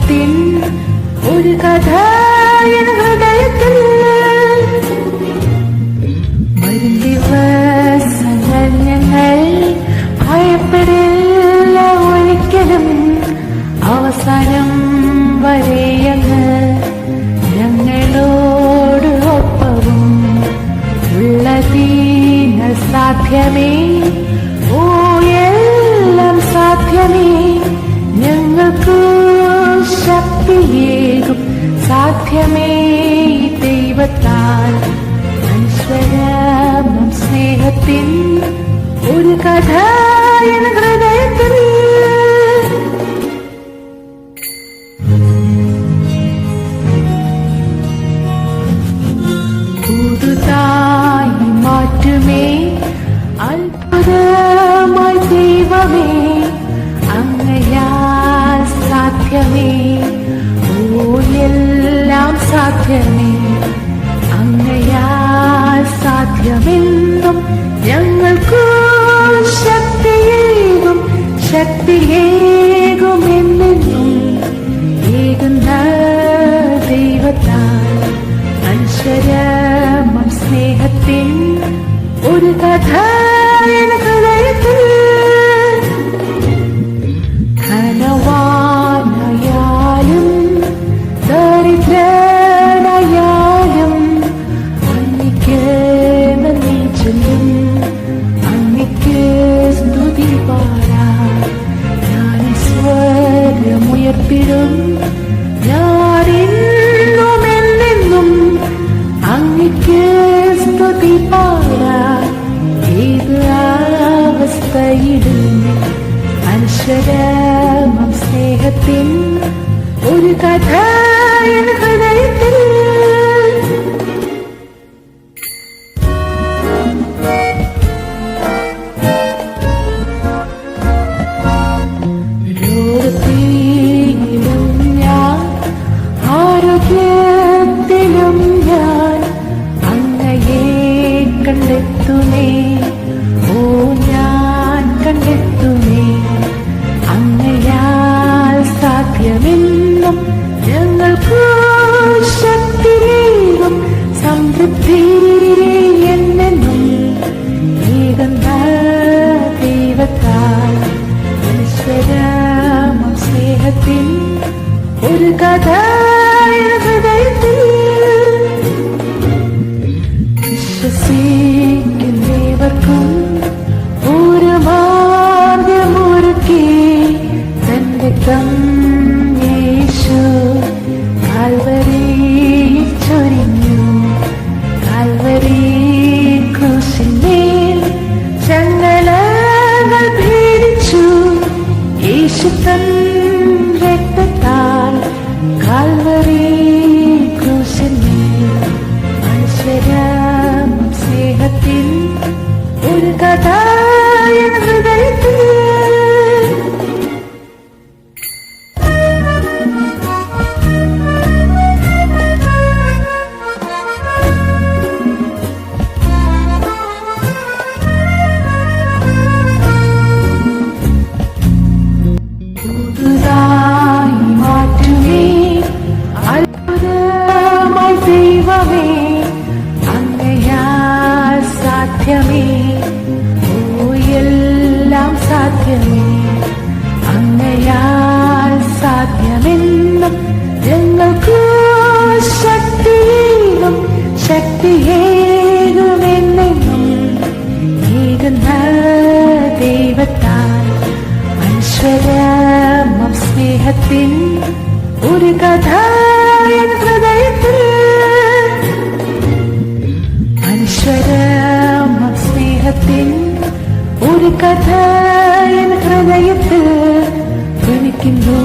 സ്നേഹത്തിൻ ഒരു കഥ എൻ ഹൃദയത്തിൽ. വരും ദിവസങ്ങൾ ഞങ്ങൾ ഭയപ്പെടില്ല ഒരിക്കലും, അവസാനം വരെയങ്ങ് ഞങ്ങളോട് ഒപ്പവും. ഉള്ളതിന് സാധ്യമേ, ഓ എല്ലാം സാധ്യമേ, ഞങ്ങൾക്ക് ശക്തിയേകും സാധ്യമേ ദൈവത്താൽ. ഈശ്വരം സ്നേഹത്തിൻ ഒരു കഥ എൻ ഹൃദയത്തിൽ. പുതുതായി മാറ്റുമേ അത്ഭുതമായി ദൈവമേ, അങ്ങയാൽ സാധ്യമേ, ഓ എല്ലാം സാധ്യമേ, അങ്ങയാൽ സാധ്യമെന്നും ഞങ്ങൾക്കു ശക്തിയേകും ശക്തിയേകുമെന്നും ഏകുന്ന ദൈവത്താൽ. അൻശ്വരമം സ്നേഹത്തിൻ ഒരു കഥ എൻ ഹൃദയത്തിൽ. ധനവാനായാലും ദരിദ്രനായാലും അങ്ങയ്ക്ക് നന്ദി ചൊല്ലും, അങ്ങയ്ക്ക് സ്തുതി പാടാം. ഞാൻ സ്വരമുയർത്തിടും, ഞാനെന്നും എന്നെന്നും അങ്ങയ്ക്ക് സ്തുതി പാടാം. ഏത് അവസ്ഥയിലും അനശ്വരമം സ്നേഹത്തിൻ ഒരു കഥ എൻ ഹൃദയത്തിൽ. രോഗത്തിലും ഞാൻ, ആരോഗ്യത്തിലും ഞാൻ അങ്ങയെ കണ്ടെത്തുമേ, ഓ ഞാൻ കണ്ടെത്തുമേ. അങ്ങയാൽ സാധ്യമെന്നും ഞങ്ങൾക്ക് ശക്തിയേകും സംതൃപ്തി എന്നെന്നും ഏകുന്ന ദൈവത്താൽ. ഈശ്വരമം സ്നേഹത്തിൻ ഒരു കഥ എൻ ഹൃദയത്തിൽ. വിശ്വസിക്കുന്നവർക്കും ഒരു മാർഗമൊരുക്കി തന്റെ യേശു കാൽവരിയിൽ ചൊരിഞ്ഞു. കാൽവരി ക്രൂശിന്മേൽ ചങ്ങലകൾ ഭേദിച്ചു. യേശു തൻ രക്തത്താൽ കാൽവരി ക്രൂശിന്മേൽ. ഈശ്വരം സ്നേഹത്തിൻ ഒരു കഥ എൻ ഹൃദയത്തിൽ. പുതുതായി മാറ്റുമേ അത്ഭുതമായി ദൈവമേ, അങ്ങയാൽ സാധ്യമേ, ഓ എല്ലാം സാധ്യമേ, അങ്ങയാൽ സാധ്യമെന്നും ഞങ്ങൾക്ക് ശക്തിയേകും ശക്തിയേകുമെന്നും ഏകുന്ന ദൈവത്താൽ. അൻശ്വരമം സ്നേഹത്തിൻ ഒരു കഥ എൻ ഹൃദയത്തിൽ. അൻശ്വരമം സ്നേഹത്തിൻ ഒരു കഥ എൻ ഹൃദയത്തിൽ. ധ്വനിക്കുന്നു